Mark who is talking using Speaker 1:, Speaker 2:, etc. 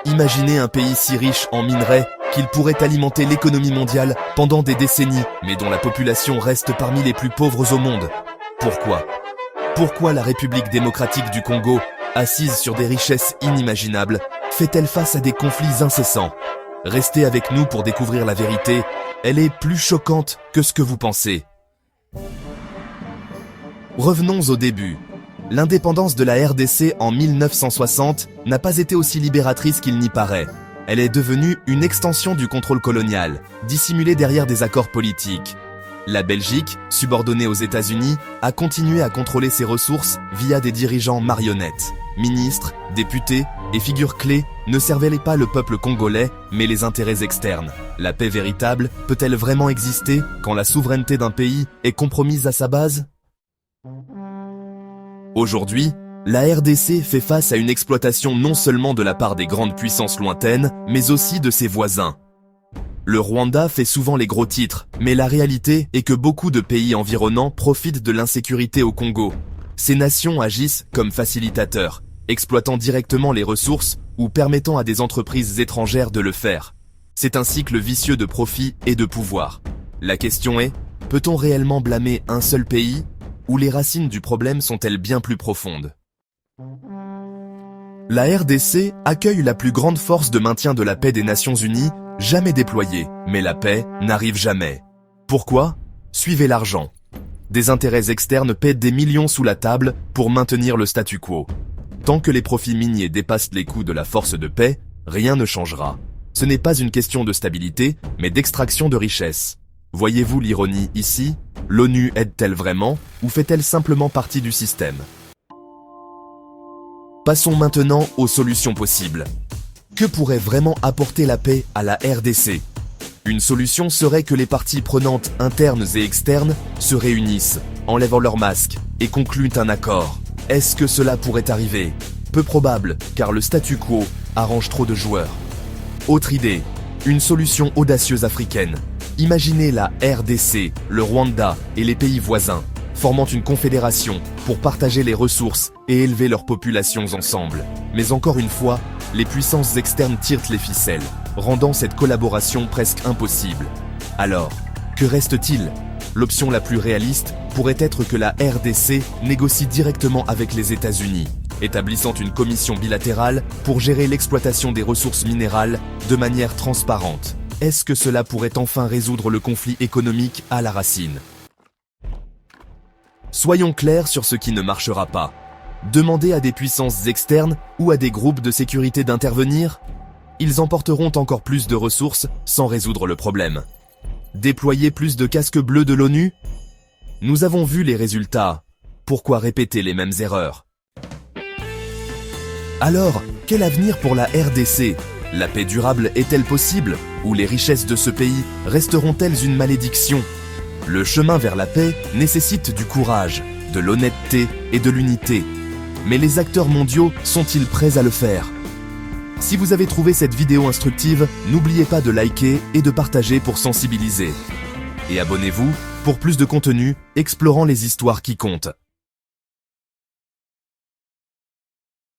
Speaker 1: Imaginez un pays si riche en minerais qu'il pourrait alimenter l'économie mondiale pendant des décennies, mais dont la population reste parmi les plus pauvres au monde. Pourquoi ? Pourquoi la République démocratique du Congo, assise sur des richesses inimaginables, fait-elle face à des conflits incessants ? Restez avec nous pour découvrir la vérité, elle est plus choquante que ce que vous pensez. Revenons au début. L'indépendance de la RDC en 1960 n'a pas été aussi libératrice qu'il n'y paraît. Elle est devenue une extension du contrôle colonial, dissimulée derrière des accords politiques. La Belgique, subordonnée aux États-Unis, a continué à contrôler ses ressources via des dirigeants marionnettes. Ministres, députés et figures clés ne servaient pas le peuple congolais, mais les intérêts externes. La paix véritable peut-elle vraiment exister quand la souveraineté d'un pays est compromise à sa base ? Aujourd'hui, la RDC fait face à une exploitation non seulement de la part des grandes puissances lointaines, mais aussi de ses voisins. Le Rwanda fait souvent les gros titres, mais la réalité est que beaucoup de pays environnants profitent de l'insécurité au Congo. Ces nations agissent comme facilitateurs, exploitant directement les ressources ou permettant à des entreprises étrangères de le faire. C'est un cycle vicieux de profit et de pouvoir. La question est, peut-on réellement blâmer un seul pays ? Ou les racines du problème sont-elles bien plus profondes ? La RDC accueille la plus grande force de maintien de la paix des Nations Unies, jamais déployée, mais la paix n'arrive jamais. Pourquoi ? Suivez l'argent. Des intérêts externes paient des millions sous la table pour maintenir le statu quo. Tant que les profits miniers dépassent les coûts de la force de paix, rien ne changera. Ce n'est pas une question de stabilité, mais d'extraction de richesses. Voyez-vous l'ironie ici ? L'ONU aide-t-elle vraiment ou fait-elle simplement partie du système ? Passons maintenant aux solutions possibles. Que pourrait vraiment apporter la paix à la RDC ? Une solution serait que les parties prenantes internes et externes se réunissent, enlèvent leurs masques et concluent un accord. Est-ce que cela pourrait arriver ? Peu probable, car le statu quo arrange trop de joueurs. Autre idée, une solution audacieuse africaine. Imaginez la RDC, le Rwanda et les pays voisins, formant une confédération pour partager les ressources et élever leurs populations ensemble. Mais encore une fois, les puissances externes tirent les ficelles, rendant cette collaboration presque impossible. Alors, que reste-t-il ? L'option la plus réaliste pourrait être que la RDC négocie directement avec les États-Unis, établissant une commission bilatérale pour gérer l'exploitation des ressources minérales de manière transparente. Est-ce que cela pourrait enfin résoudre le conflit économique à la racine ? Soyons clairs sur ce qui ne marchera pas. Demander à des puissances externes ou à des groupes de sécurité d'intervenir ? Ils emporteront encore plus de ressources sans résoudre le problème. Déployer plus de casques bleus de l'ONU ? Nous avons vu les résultats. Pourquoi répéter les mêmes erreurs ? Alors, quel avenir pour la RDC ? La paix durable est-elle possible ? Ou les richesses de ce pays resteront-elles une malédiction ? Le chemin vers la paix nécessite du courage, de l'honnêteté et de l'unité. Mais les acteurs mondiaux sont-ils prêts à le faire ? Si vous avez trouvé cette vidéo instructive, n'oubliez pas de liker et de partager pour sensibiliser. Et abonnez-vous pour plus de contenu explorant les histoires qui comptent.